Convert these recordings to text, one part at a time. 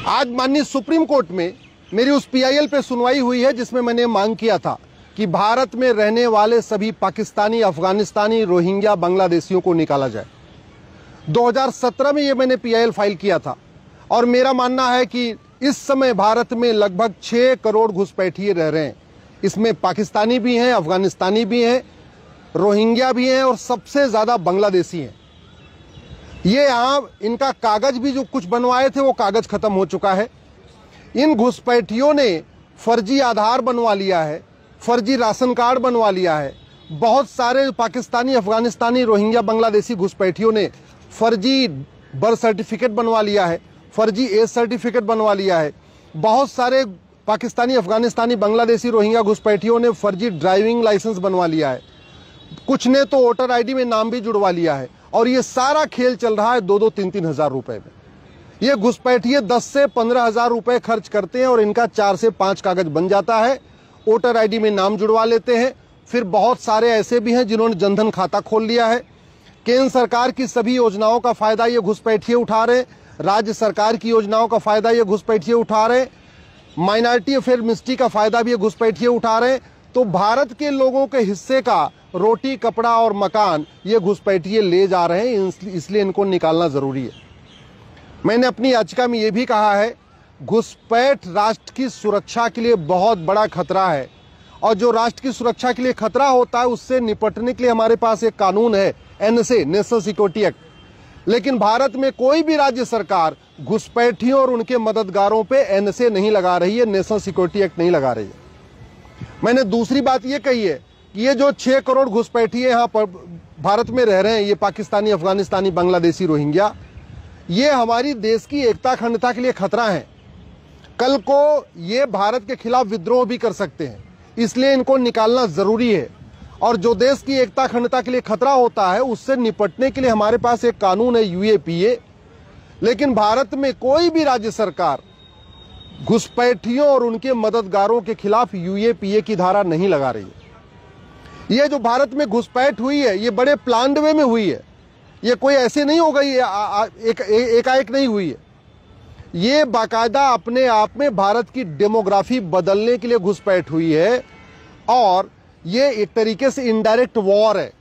आज माननीय supreme court में मेरी उस पीआईएल पे सुनवाई हुई है जिसमें मैंने मांग किया था कि भारत में रहने वाले सभी पाकिस्तानी, अफगानिस्तानी, रोहिंग्या, बांग्लादेशियों को निकाला जाए। 2017 में ये मैंने पीआईएल फाइल किया था और मेरा मानना है कि इस समय भारत में लगभग 6 करोड़ घुसपैठिए रह रहे हैं। इसमें पाकिस्तानी भी हैं, अफगानिस्तानी भी हैं, रोहिंग्या भी हैं और सबसे ज्यादा बांग्लादेशी हैं। ये यहाँ इनका कागज भी जो कुछ बनवाए थे वो कागज खत्म हो चुका है। इन घुसपैठियों ने फर्जी आधार बनवा लिया है, फर्जी राशन कार्ड बनवा लिया है। बहुत सारे पाकिस्तानी, अफगानिस्तानी, रोहिंग्या, बांग्लादेशी घुसपैठियों ने फर्जी बर्थ सर्टिफिकेट बनवा लिया है, फर्जी एज सर्टिफिकेट बनवा लिया है। बहुत सारे पाकिस्तानी, अफगानिस्तानी, बांग्लादेशी, रोहिंग्या घुसपैठियों ने फर्जी ड्राइविंग लाइसेंस बनवा लिया है। कुछ ने तो वोटर आईडी में नाम भी जुड़वा लिया है और ये सारा खेल चल रहा है 2-2, 3-3 हजार रुपए में। ये घुसपैठिए 10 से 15 हजार रुपए खर्च करते हैं और इनका 4 से 5 कागज बन जाता है। वोटर आईडी में नाम जुड़वा लेते हैं। फिर बहुत सारे ऐसे भी हैं जिन्होंने जनधन खाता खोल लिया है। केंद्र सरकार की सभी योजनाओं का फायदा ये घुसपैठिए उठा रहे, राज्य सरकार की योजनाओं का फायदा ये घुसपैठिए उठा रहे, माइनॉरिटी अफेयर मिनिस्ट्री का फायदा भी ये घुसपैठिए उठा रहे। तो भारत के लोगों के हिस्से का रोटी, कपड़ा और मकान ये घुसपैठिए ले जा रहे हैं, इसलिए इनको निकालना जरूरी है। मैंने अपनी याचिका में ये भी कहा है, घुसपैठ राष्ट्र की सुरक्षा के लिए बहुत बड़ा खतरा है और जो राष्ट्र की सुरक्षा के लिए खतरा होता है उससे निपटने के लिए हमारे पास एक कानून है, एनएसए, नेशनल सिक्योरिटी एक्ट। लेकिन भारत में कोई भी राज्य सरकार घुसपैठियों और उनके मददगारों पे एनएसए नहीं लगा रही है, नेशनल सिक्योरिटी एक्ट नहीं लगा रही है। मैंने दूसरी बात ये कही है कि ये जो 6 करोड़ घुसपैठिए यहाँ पर भारत में रह रहे हैं, ये पाकिस्तानी, अफगानिस्तानी, बांग्लादेशी, रोहिंग्या, ये हमारी देश की एकता, अखंडता के लिए खतरा है। कल को ये भारत के खिलाफ विद्रोह भी कर सकते हैं, इसलिए इनको निकालना जरूरी है। और जो देश की एकता, अखंडता के लिए खतरा होता है उससे निपटने के लिए हमारे पास एक कानून है, यूएपीए। लेकिन भारत में कोई भी राज्य सरकार घुसपैठियों और उनके मददगारों के खिलाफ यूएपीए की धारा नहीं लगा रही है। ये जो भारत में घुसपैठ हुई है ये बड़े प्लान्ड वे में हुई है, ये कोई ऐसे नहीं हो गई, एकाएक नहीं हुई है। ये बाकायदा अपने आप में भारत की डेमोग्राफी बदलने के लिए घुसपैठ हुई है और ये एक तरीके से इनडायरेक्ट वॉर है।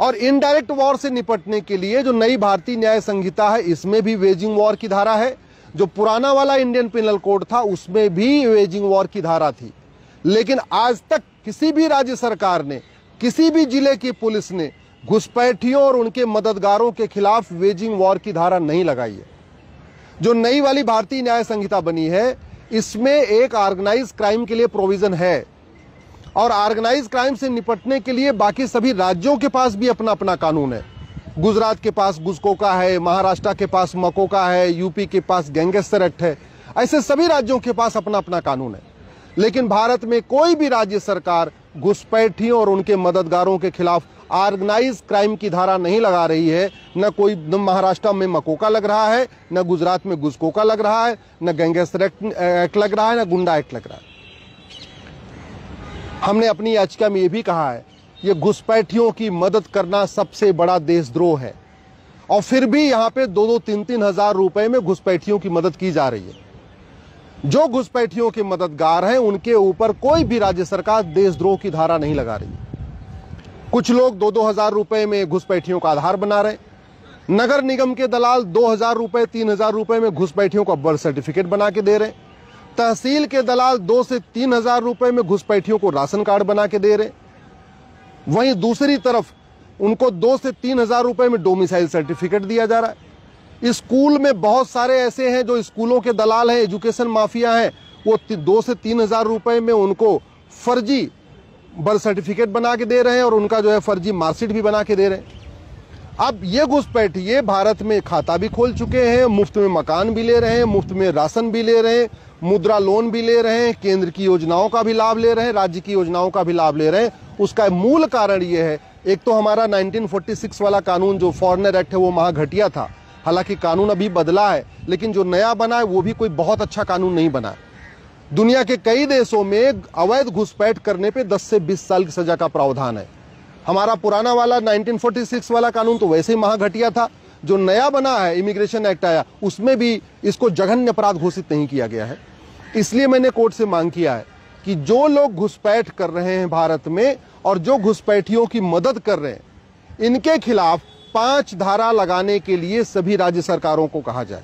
और इनडायरेक्ट वॉर से निपटने के लिए जो नई भारतीय न्याय संहिता है इसमें भी वेजिंग वॉर की धारा है। जो पुराना वाला इंडियन पिनल कोड था उसमें भी वेजिंग वॉर की धारा थी। लेकिन आज तक किसी भी राज्य सरकार ने, किसी भी जिले की पुलिस ने घुसपैठियों और उनके मददगारों के खिलाफ वेजिंग वॉर की धारा नहीं लगाई है। जो नई वाली भारतीय न्याय संहिता बनी है इसमें एक ऑर्गेनाइज क्राइम के लिए प्रोविजन है और ऑर्गेनाइज क्राइम से निपटने के लिए बाकी सभी राज्यों के पास भी अपना अपना कानून है। गुजरात के पास गुजकोका है, महाराष्ट्र के पास मकोका है, यूपी के पास गैंगस्टर एक्ट है। ऐसे सभी राज्यों के पास अपना अपना कानून है। लेकिन भारत में कोई भी राज्य सरकार घुसपैठियों और उनके मददगारों के खिलाफ ऑर्गेनाइज क्राइम की धारा नहीं लगा रही है। न महाराष्ट्र में मकोका लग रहा है, न गुजरात में गुजकोका लग रहा है, न गैंगस्टर एक्ट लग रहा है, न गुंडा एक्ट लग रहा है। हमने अपनी याचिका में यह भी कहा है, ये घुसपैठियों की मदद करना सबसे बड़ा देशद्रोह है और फिर भी यहाँ पे 2-2, 3-3 हजार रुपए में घुसपैठियों की मदद की जा रही है। जो घुसपैठियों के मददगार हैं उनके ऊपर कोई भी राज्य सरकार देशद्रोह की धारा नहीं लगा रही है। कुछ लोग 2-2 हजार रुपए में घुसपैठियों का आधार बना रहे। नगर निगम के दलाल 2,000 रुपए, 3,000 रुपए में घुसपैठियों का बर्थ सर्टिफिकेट बना के दे रहे। तहसील के दलाल 2 से 3 हजार रुपए में घुसपैठियों को राशन कार्ड बना के दे रहे। वहीं दूसरी तरफ उनको 2 से 3 हजार रुपए में डोमिसाइल सर्टिफिकेट दिया जा रहा है। स्कूल में बहुत सारे ऐसे हैं जो स्कूलों के दलाल हैं, एजुकेशन माफिया हैं, वो 2 से 3 हजार रुपए में उनको फर्जी बर्थ सर्टिफिकेट बना के दे रहे हैं और उनका जो है फर्जी मार्कशीट भी बना के दे रहे हैं। अब ये घुसपैठिए भारत में खाता भी खोल चुके हैं, मुफ्त में मकान भी ले रहे हैं, मुफ्त में राशन भी ले रहे हैं, मुद्रा लोन भी ले रहे हैं, केंद्र की योजनाओं का भी लाभ ले रहे हैं, राज्य की योजनाओं का भी लाभ ले रहे हैं। उसका मूल कारण ये है, एक तो हमारा 1946 वाला कानून जो फॉरेनर एक्ट है वो महाघटिया था। हालांकि कानून अभी बदला है लेकिन जो नया बना है वो भी कोई बहुत अच्छा कानून नहीं बना है। दुनिया के कई देशों में अवैध घुसपैठ करने पे 10 से 20 साल की सजा का प्रावधान है। हमारा पुराना वाला 1946 वाला कानून तो वैसे ही महाघटिया था, जो नया बना है इमिग्रेशन एक्ट आया, उसमें भी इसको जघन्य अपराध घोषित नहीं किया गया है। इसलिए मैंने कोर्ट से मांग किया है कि जो लोग घुसपैठ कर रहे हैं भारत में और जो घुसपैठियों की मदद कर रहे हैं, इनके खिलाफ 5 धारा लगाने के लिए सभी राज्य सरकारों को कहा जाए।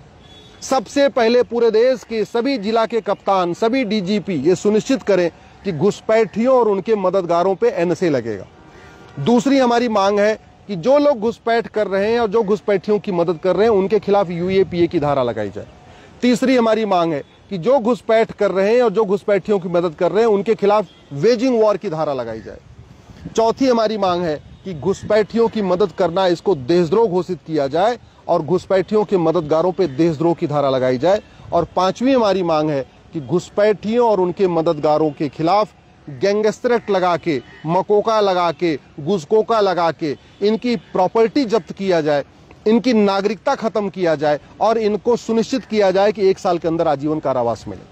सबसे पहले पूरे देश के सभी जिला के कप्तान, सभी डीजीपी ये सुनिश्चित करें कि घुसपैठियों और उनके मददगारों पे एनएसए लगेगा। दूसरी हमारी मांग है कि जो लोग घुसपैठ कर रहे हैं और जो घुसपैठियों की मदद कर रहे हैं, उनके खिलाफ यूएपीए की धारा लगाई जाए। तीसरी हमारी मांग है कि जो घुसपैठ कर रहे हैं और जो घुसपैठियों की मदद कर रहे हैं, उनके खिलाफ वेजिंग वॉर की धारा लगाई जाए। चौथी हमारी मांग है कि घुसपैठियों की मदद करना, इसको देशद्रोह घोषित किया जाए और घुसपैठियों के मददगारों पे देशद्रोह की धारा लगाई जाए। और पांचवी हमारी मांग है कि घुसपैठियों और उनके मददगारों के खिलाफ गैंगस्टर एक्ट लगा के, मकोका लगा के, गुजकोका लगा के इनकी प्रॉपर्टी जब्त किया जाए, इनकी नागरिकता खत्म किया जाए और इनको सुनिश्चित किया जाए कि 1 साल के अंदर आजीवन कारावास मिले।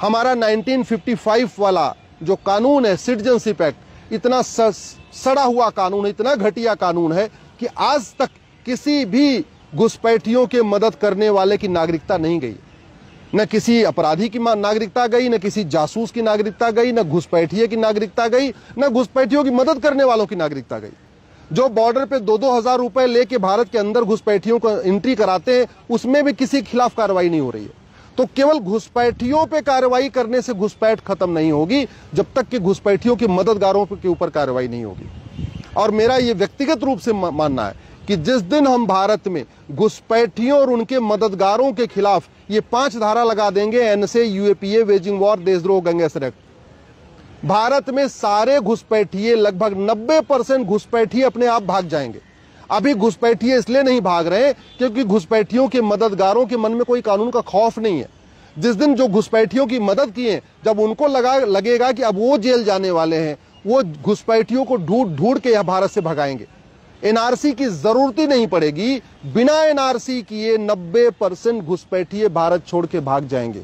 हमारा 1955 वाला जो कानून है, सिटीजनशिप एक्ट, इतना सड़ा हुआ कानून है, इतना घटिया कानून है कि आज तक किसी भी घुसपैठियों के मदद करने वाले की नागरिकता नहीं गई। न किसी अपराधी की नागरिकता गई, न किसी जासूस की नागरिकता गई, न घुसपैठिए की नागरिकता गई, न घुसपैठियों की मदद करने वालों की नागरिकता गई। जो बॉर्डर पे 2-2 हजार रुपए लेके भारत के अंदर घुसपैठियों को एंट्री कराते हैं, उसमें भी किसी के खिलाफ कार्रवाई नहीं हो रही है। तो केवल घुसपैठियों पे कार्रवाई करने से घुसपैठ खत्म नहीं होगी जब तक कि घुसपैठियों के मददगारों के ऊपर कार्रवाई नहीं होगी। और मेरा ये व्यक्तिगत रूप से मानना है कि जिस दिन हम भारत में घुसपैठियों और उनके मददगारों के खिलाफ ये 5 धारा लगा देंगे, एनएसए, यूएपीए, वेजिंग वॉर, देशद्रोह, गैंगस्टर एक्ट, भारत में सारे घुसपैठिए, लगभग 90% घुसपैठिए अपने आप भाग जाएंगे। अभी घुसपैठिए इसलिए नहीं भाग रहे क्योंकि घुसपैठियों के मददगारों के मन में कोई कानून का खौफ नहीं है। जिस दिन जो घुसपैठियों की मदद किए, जब उनको लगेगा कि अब वो जेल जाने वाले हैं, वो घुसपैठियों को ढूंढ के यह भारत से भगाएंगे। एनआरसी की जरूरत ही नहीं पड़ेगी। बिना एनआरसी किए 90% घुसपैठिए भारत छोड़ के भाग जाएंगे।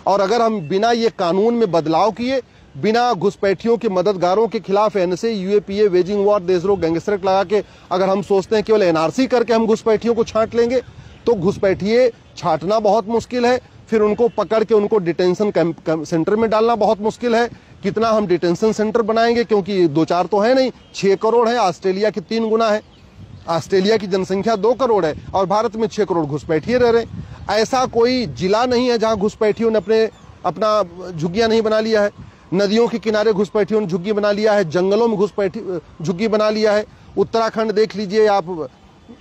और अगर हम बिना ये कानून में बदलाव किए, बिना घुसपैठियों के मददगारों के खिलाफ एनएसए, यूएपीए, वेजिंग वॉर, देशद्रोह, गैंगस्टर एक्ट लगा के अगर हम सोचते हैं केवल एनआरसी करके हम घुसपैठियों को छांट लेंगे, तो घुसपैठिए छांटना बहुत मुश्किल है। फिर उनको पकड़ के उनको डिटेंशन सेंटर में डालना बहुत मुश्किल है। कितना हम डिटेंशन सेंटर बनाएंगे, क्योंकि 2-4 तो है नहीं, 6 करोड़ है, ऑस्ट्रेलिया की 3 गुना है। ऑस्ट्रेलिया की जनसंख्या 2 करोड़ है और भारत में 6 करोड़ घुसपैठिए रह रहे। ऐसा कोई जिला नहीं है जहां घुसपैठियों ने अपना झुग्गियां नहीं बना लिया है। नदियों के किनारे घुसपैठियों ने झुग्गी बना लिया है, जंगलों में घुसपैठी झुग्गी बना लिया है। उत्तराखंड देख लीजिए आप,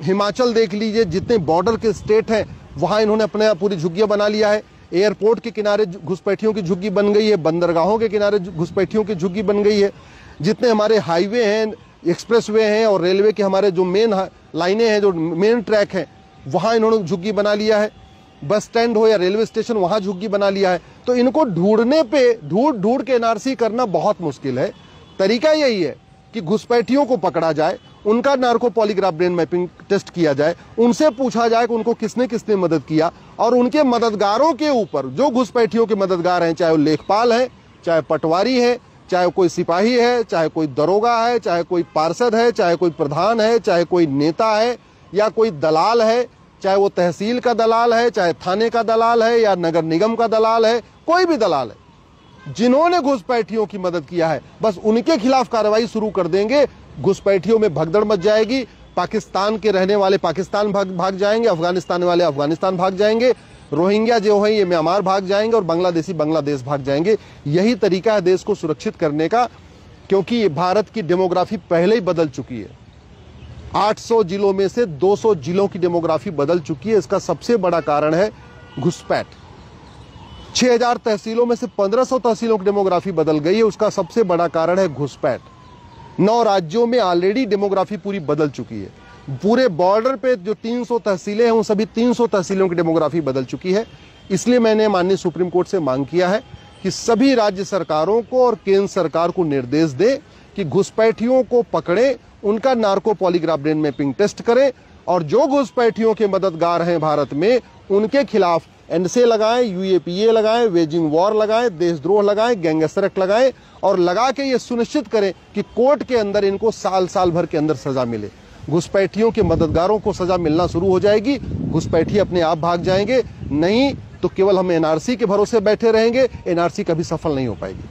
हिमाचल देख लीजिए, जितने बॉर्डर के स्टेट हैं वहां इन्होंने अपने पूरी झुग्गियां बना लिया है। एयरपोर्ट के किनारे घुसपैठियों की झुग्गी बन गई है, बंदरगाहों के किनारे घुसपैठियों की झुग्गी बन गई है। जितने हमारे हाईवे हैं, एक्सप्रेसवे हैं और रेलवे के हमारे जो मेन लाइनें हैं, जो मेन ट्रैक हैं, वहां इन्होंने झुग्गी बना लिया है। बस स्टैंड हो या रेलवे स्टेशन, वहां झुग्गी बना लिया है। तो इनको ढूंढने पे ढूंढ के एनआरसी करना बहुत मुश्किल है। तरीका यही है कि घुसपैठियों को पकड़ा जाए, उनका narco polygraph brain mapping test किया जाए, उनसे पूछा जाए कि उनको किसने किसने मदद किया, और उनके मददगारों के ऊपर, जो घुसपैठियों के मददगार हैं, चाहे वो लेखपाल है, चाहे पटवारी है, चाहे कोई सिपाही है, चाहे कोई दरोगा है, चाहे कोई पार्षद है, चाहे कोई प्रधान है, चाहे कोई नेता है या कोई दलाल है, चाहे वो तहसील का दलाल है, चाहे थाने का दलाल है या नगर निगम का दलाल है, कोई भी दलाल है, जिन्होंने घुसपैठियों की मदद किया है, बस उनके खिलाफ कार्रवाई शुरू कर देंगे। घुसपैठियों में भगदड़ मच जाएगी। पाकिस्तान के रहने वाले पाकिस्तान भाग जाएंगे, अफगानिस्तान वाले अफगानिस्तान भाग जाएंगे, रोहिंग्या जो है ये म्यांमार भाग जाएंगे और बांग्लादेशी बांग्लादेश भाग जाएंगे। यही तरीका है देश को सुरक्षित करने का, क्योंकि भारत की डेमोग्राफी पहले ही बदल चुकी है। 800 जिलों में से 200 जिलों की डेमोग्राफी बदल चुकी है। इसका सबसे बड़ा कारण है घुसपैठ। 6000 तहसीलों में से 1500 तहसीलों की डेमोग्राफी बदल गई है, उसका सबसे बड़ा कारण है घुसपैठ। 9 राज्यों में ऑलरेडी डेमोग्राफी पूरी बदल चुकी है। पूरे बॉर्डर पे जो 300 तहसीलें हैं, उन सभी 300 तहसीलों की डेमोग्राफी बदल चुकी है। इसलिए मैंने माननीय सुप्रीम कोर्ट से मांग किया है कि सभी राज्य सरकारों को और केंद्र सरकार को निर्देश दे कि घुसपैठियों को पकड़े, उनका narco polygraph brain mapping test करें और जो घुसपैठियों के मददगार हैं भारत में, उनके खिलाफ एनएसए लगाएं, यूएपीए लगाएं, वेजिंग वॉर लगाएं, देशद्रोह लगाएं, गैंगस्टर एक्ट लगाएं और लगा के ये सुनिश्चित करें कि कोर्ट के अंदर इनको साल भर के अंदर सजा मिले। घुसपैठियों के मददगारों को सजा मिलना शुरू हो जाएगी, घुसपैठी अपने आप भाग जाएंगे, नहीं तो केवल हम एनआरसी के भरोसे बैठे रहेंगे, एनआरसी कभी सफल नहीं हो पाएगी।